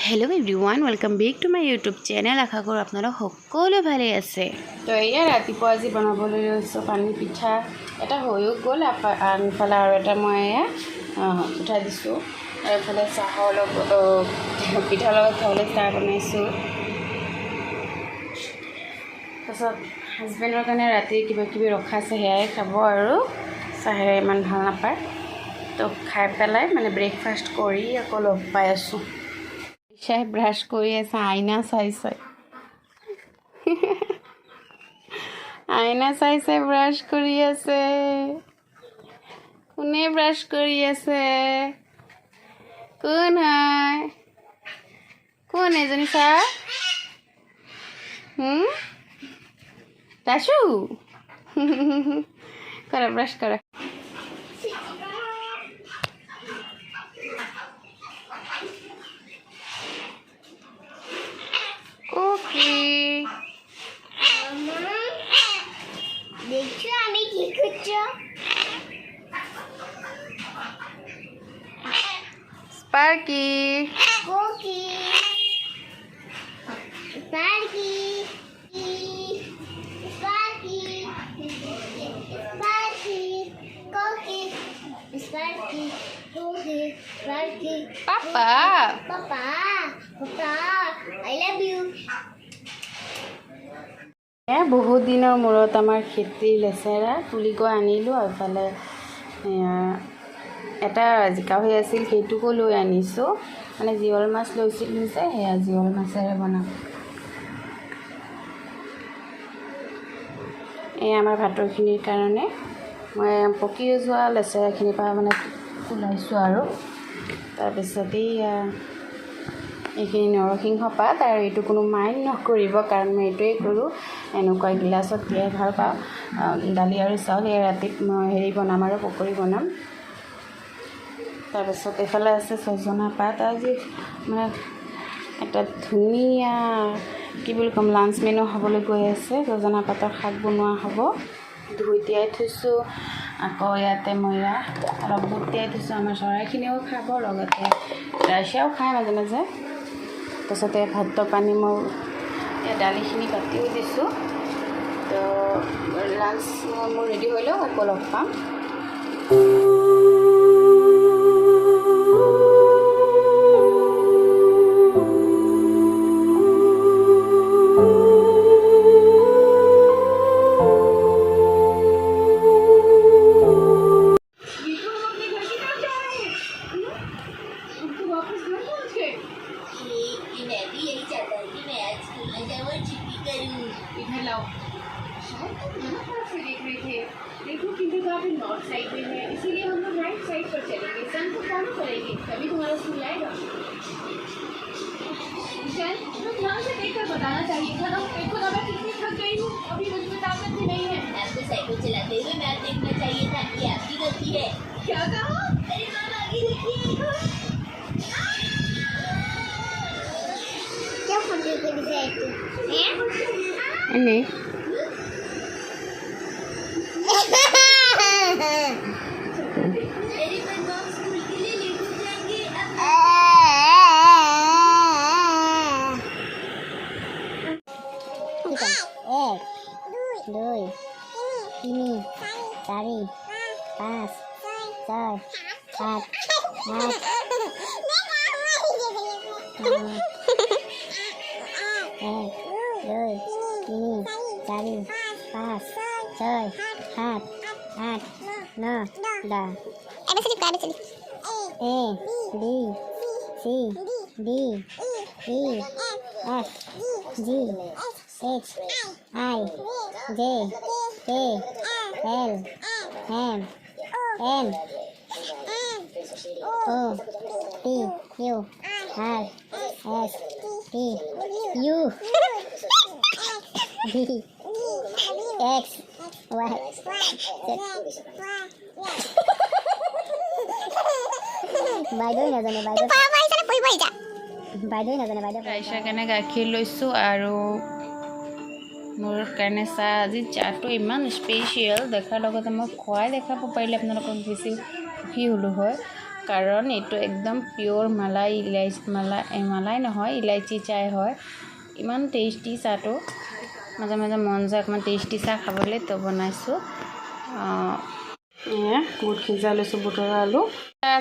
Hello everyone, welcome back to my YouTube channel. আশা কৰোঁ আপোনালোক সকলো ভালে আছে। তো এয়া ৰাতিপুৱা আজি বনাবলৈ লৈছোঁ পানী পিঠা। এটা হৈও গ'ল, আনফালে আৰু এটা মই এয়া উঠাই দিছোঁ। আৰু এফালে চাহৰ লগত পিঠাৰ লগত খাবলৈ চাহ বনাইছোঁ। তাৰপিছত হাজবেণ্ডৰ কাৰণে ৰাতি কিবা কিবি ৰখা আছে, সেয়াই খাব আৰু চাহেৰে ইমান ভাল নাপায়। তো খাই পেলাই মানে ব্ৰেকফাষ্ট কৰি আকৌ লগ পাই আছোঁ। চাই ব্ৰাছ কৰি আছে, আইনা চাই আইনা চাই ব্ৰাছ কৰি আছে। কোনে ব্ৰাছ কৰি আছে? কোন হয়? কোন এজনী চা? দাসু কৰা, ব্ৰাছ কৰা। দেখছো আমি কি করছো? স্পার্কি কোকি স্পার্কি স্পার্কি স্পার্কি কোকি স্পার্কি কোকি Sparky papa papa papa I love you. বহুত দিনৰ মূৰত আমাৰ খেতিৰ লেচেৰা তুলি গৈ আনিলোঁ। আৰু ইফালে এটা জিকা হৈ আছিল, সেইটোকো লৈ আনিছোঁ। মানে জিয়ল মাছ লৈছিলোঁ যে, সেয়া জিয়ল মাছেৰে বনাম। এই আমাৰ ভাতৰখিনিৰ কাৰণে মই পকি যোৱা লেচেৰাখিনিৰ পৰা মানে ওলাইছোঁ। আৰু তাৰপিছত এইখিনি নৰসিংহ পাত, আৰু এইটো কোনো মাইণ্ড নকৰিব কাৰণ মই এইটোৱেই কৰোঁ। এনেকুৱা গিলাচত তিয়াই ভাল পাওঁ। দালি আৰু চাউল এই ৰাতি মই বনাম আৰু পকৰি বনাম। তাৰপিছত এইফালে আছে ছজনা পাত। আজি মানে এটা ধুনীয়া কি বুলি ক'ম, লাঞ্চ মেনু হ'বলৈ গৈ আছে। ছজনা পাতৰ শাক বনোৱা হ'ব। ধুই তিয়াই থৈছোঁ। আকৌ ইয়াতে মই অলপ বুট তিয়াই থৈছোঁ, আমাৰ চৰাইখিনিও খাব, লগতে ৰাইচাও খায় মাজে মাজে। তাৰপিছতে ভাতৰ পানী মই দালিখিনি কাটিও দিছোঁ। তো লাঞ্চ মোৰ ৰেডি হৈ লওক, আকৌ লগ পাম। देखो क्योंकि तो आप नॉर्थ साइड में है, इसीलिए हम लोग राइट साइड पर चलेंगे। सन को फॉलो करेंगे, तभी तुम्हारा स्कूल आएगा। ईशान, तुम ध्यान से देखकर बताना चाहिए था ना। देखो ना, मैं कितनी थक गई हूँ, अभी मुझ में ताकत भी नहीं है। आपको साइकिल चलाते हुए मैप देखना चाहिए था, ये आपकी गलती है। क्या कहा? अरे मैम आगे देखिए। क्या फोटो के लिए हैं? नहीं मेरी मैम स्कूल के लिए लेकर जाएंगे। एक दुई तीन चारि पाँच छः सात आठ एक दुई तीन चारि पाँच छः सात आठ नौ 10 A B C D E F G H I J K L M N O P Q R S T U V X Y Z বাইদেউ নাজানে, বাইদেউ নাজানে। ৰাইচাৰ কাৰণে গাখীৰ লৈছোঁ, আৰু মোৰ কাৰণে চাহ। আজি চাহটো ইমান স্পেচিয়েল, দেখাৰ লগতে মই খুৱাই দেখাব পাৰিলে আপোনালোকক বেছি সুখী হ'লোঁ হয়। কাৰণ এইটো একদম পিয়'ৰ মালাই মালাই নহয় ইলাইচি চাই হয় ইমান টেষ্টি চাহটো মাজে মাজে মন যায় অকণমান টেষ্টি চাহ খাবলৈ তো বনাইছোঁ বুট সিজাই লৈছোঁ বুটৰ আলু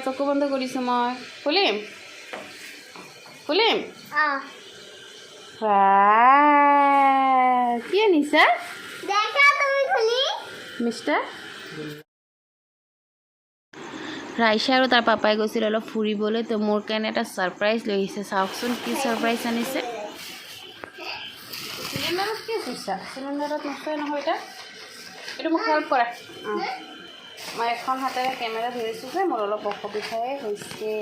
চকু বন্ধ কৰিছোঁ মই খুলিম কি আনিছা মিষ্টাৰ ৰাইছা আৰু তাৰ পাপাই গৈছিল অলপ ফুৰিবলৈ তো মোৰ কাৰণে এটা ছাৰপ্ৰাইজ লৈ আহিছে চাওকচোন কি ছাৰপ্ৰাইজ আনিছে চিলিণ্ডাৰত কি কৈছা চিলিণ্ডাৰত নচয় নহয় এটা এইটো মোক হেল্প কৰা মই এখন হাতেৰে কেমেৰা ধৰিছোঁ যে মোৰ অলপ অসুবিধাই হৈছে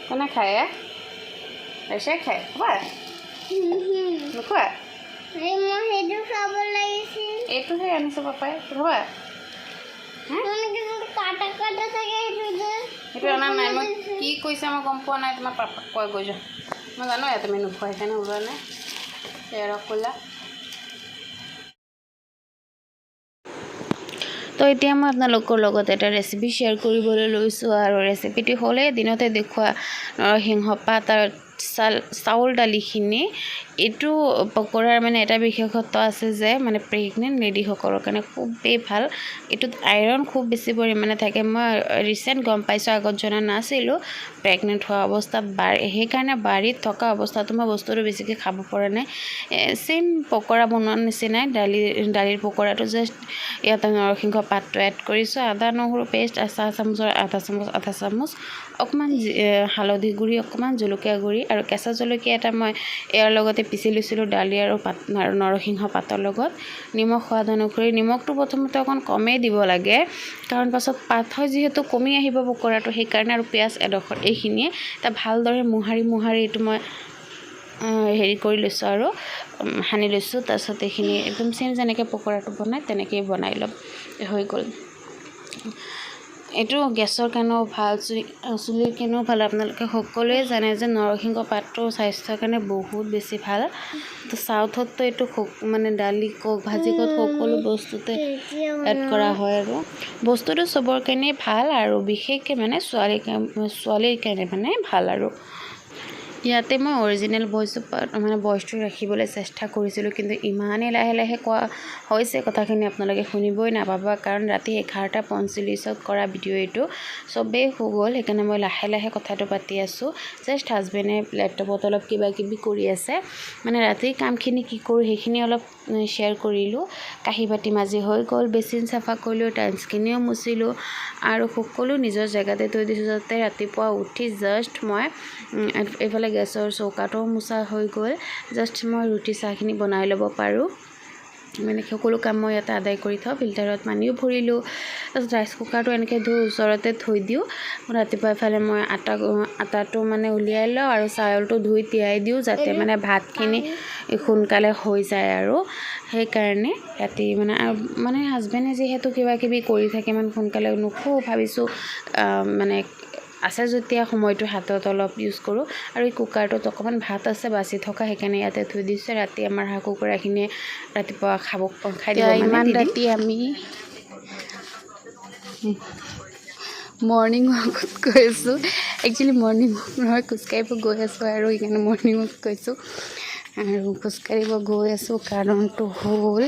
কোনে খায় ৰাইছাই খায় খাবা নোখোৱা এইটোহে আনিছে পাপাই খাবা সেইটো অনা নাই মই কি কৈছে মই গম পোৱা নাই তোমাৰ পাপাক কৈ গৈ যাওঁ মই জানো তুমি নোখোৱা সেইকাৰণে ওলোৱা নাই ৰসগোল্লা তো এতিয়া মই আপোনালোকৰ লগত এটা ৰেচিপি শ্বেয়াৰ কৰিবলৈ লৈছোঁ আৰু ৰেচিপিটো হ'লে দিনতে দেখুওৱা নৰসিংহ পাত আৰু চাউল দালিখিনি এইটো পকৰাৰ মানে এটা বিশেষত্ব আছে যে মানে প্ৰেগনেণ্ট লেডিসকলৰ কাৰণে খুবেই ভাল এইটোত আইৰণ খুব বেছি পৰিমাণে থাকে মই ৰিচেণ্ট গম পাইছোঁ আগত জনা নাছিলোঁ প্ৰেগনেণ্ট হোৱা অৱস্থাত সেইকাৰণে বাৰীত থকা অৱস্থাতো মই বস্তুটো বেছিকৈ খাব পৰা নাই চেম পকৰা বনোৱাৰ নিচিনাই দালিৰ পকৰাটো জাষ্ট ইয়াতে নৰসিংহ পাতটো এড কৰিছোঁ আদা নহৰু পেষ্ট চাহ চামুচৰ আধা চামুচ অকণমান হালধি গুড়ি অকণমান জলকীয়া গুড়ি আৰু কেঁচা জলকীয়া এটা মই ইয়াৰ লগতে পিচি লৈছিলোঁ দালি আৰু নৰসিংহ পাতৰ লগত নিমখ সোৱাদ অনুসৰি নিমখটো প্ৰথমতে অকণ কমেই দিব লাগে কাৰণ পাছত পাত হয় যিহেতু কমি আহিব পকৰাটো সেইকাৰণে আৰু পিঁয়াজ এডোখৰ এইখিনিয়ে এটা ভালদৰে মোহাৰি এইটো মই হেৰি কৰি লৈছোঁ আৰু সানি লৈছোঁ তাৰপিছত এইখিনি একদম চেম যেনেকৈ পকৰাটো বনায় তেনেকৈয়ে বনাই ল'ম হৈ গ'ল এইটো গেছৰ কাৰণেও ভাল চুলিৰ কাৰণেও ভাল আপোনালোকে সকলোৱে জানে যে নৰসিংহ পাতটো স্বাস্থ্যৰ কাৰণে বহুত বেছি ভাল তো চাউথততো এইটো মানে দালি কওক ভাজি কওক সকলো বস্তুতে এড কৰা হয় আৰু বস্তুটো চবৰ কাৰণেই ভাল আৰু বিশেষকৈ মানে ছোৱালীৰ কাৰণে মানে ভাল আৰু ইয়াতে মই অৰিজিনেল ভইচটো ৰাখিবলৈ চেষ্টা কৰিছিলোঁ কিন্তু ইমানেই লাহে লাহে কোৱা হৈছে কথাখিনি আপোনালোকে শুনিবই নাপাবা কাৰণ ৰাতি 11:45 কৰা ভিডিঅ' এইটো চবেই হৈ গ'ল সেইকাৰণে মই লাহে লাহে কথাটো পাতি আছোঁ জাষ্ট হাজবেণ্ডে লেপটপত অলপ কিবা কিবি কৰি আছে মানে ৰাতিৰ কামখিনি কি কৰোঁ সেইখিনি অলপ শ্বেয়াৰ কৰিলোঁ কাঁহী বাতি মাজি হৈ গ'ল বেচিন চাফা কৰিলোঁ টাইলছখিনিও মুচিলোঁ আৰু সকলো নিজৰ জেগাতে থৈ দিছোঁ যাতে ৰাতিপুৱা উঠি জাষ্ট মই এইফালে গেছৰ চৌকাটো মোচা হৈ গ'ল জাষ্ট মই ৰুটি চাহখিনি বনাই ল'ব পাৰোঁ মানে সকলো কাম মই ইয়াতে আদায় কৰি থওঁ ফিল্টাৰত পানীও ভৰিলোঁ তাৰপিছত ৰাইচ কুকাৰটো এনেকৈ ওচৰতে থৈ দিওঁ ৰাতিপুৱা এফালে মই আটাটো মানে উলিয়াই লওঁ আৰু চাউলটো ধুই তিয়াই দিওঁ যাতে মানে ভাতখিনি সোনকালে হৈ যায় আৰু সেইকাৰণে ৰাতি মানে হাজবেণ্ডে যিহেতু কিবা কিবি কৰি থাকে ইমান সোনকালে নুশু ভাবিছোঁ মানে আছে যেতিয়া সময়টো হাতত অলপ ইউজ কৰোঁ আৰু এই কুকাৰটোত অকণমান ভাত আছে বাচি থকা সেইকাৰণে ইয়াতে থৈ দিছোঁ ৰাতি আমাৰ হাঁহ কুকুৰাখিনিয়ে ৰাতিপুৱা খাই দিব ইমান ৰাতি আমি মৰ্ণিং ৱাকত গৈ আছোঁ একচুৱেলি মৰ্ণিং ৱাক নহয় খোজকাঢ়িব গৈ আছোঁ আৰু সেইকাৰণে মৰ্ণিং ৱাক গৈছোঁ আৰু খোজকাঢ়িব গৈ আছোঁ কাৰণটো হ'ল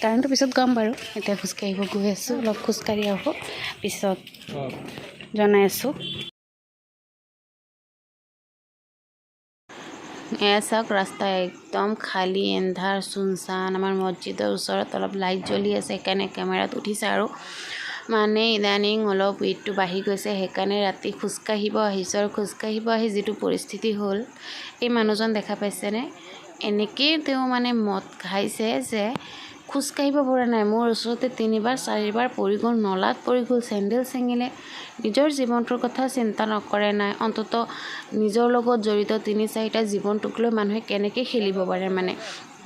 কাৰণটো পিছত গম বাৰু এতিয়া খোজকাঢ়িব গৈ আছোঁ অলপ খোজকাঢ়ি আহোঁ পিছত জনাই আছোঁ এয়া চাওক ৰাস্তা একদম খালী এন্ধাৰ চুনচান আমাৰ মছজিদৰ ওচৰত অলপ লাইট জ্বলি আছে সেইকাৰণে কেমেৰাত উঠিছে আৰু মানে ইদানিং অলপ ৱেইটটো বাঢ়ি গৈছে সেইকাৰণে ৰাতি খোজকাঢ়িব আহিছোঁ আৰু খোজকাঢ়িব আহি যিটো পৰিস্থিতি হ'ল এই মানুহজন দেখা পাইছেনে এনেকেই তেওঁ মানে মদ খাইছে যে খোজকাঢ়িব পৰা নাই মোৰ ওচৰতে 3-4বাৰ পৰি গ'ল নলাত পৰি গ'ল চেণ্ডেল চেঙিলে নিজৰ জীৱনটোৰ কথা চিন্তা নকৰে নাই অন্তত নিজৰ লগত জড়িত 3-4টা জীৱনটোক লৈ মানুহে কেনেকৈ খেলিব পাৰে মানে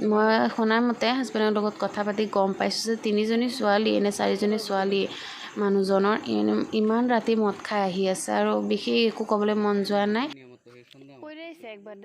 মই শুনাৰ মতে হাজবেণ্ডৰ লগত কথা পাতি গম পাইছোঁ যে 3জনী ছোৱালী 4জনী ছোৱালী মানুহজনৰ ইমান ৰাতি মদ খাই আহি আছে আৰু বিশেষ একো ক'বলৈ মন যোৱা নাই কৈ দিছে একবাৰ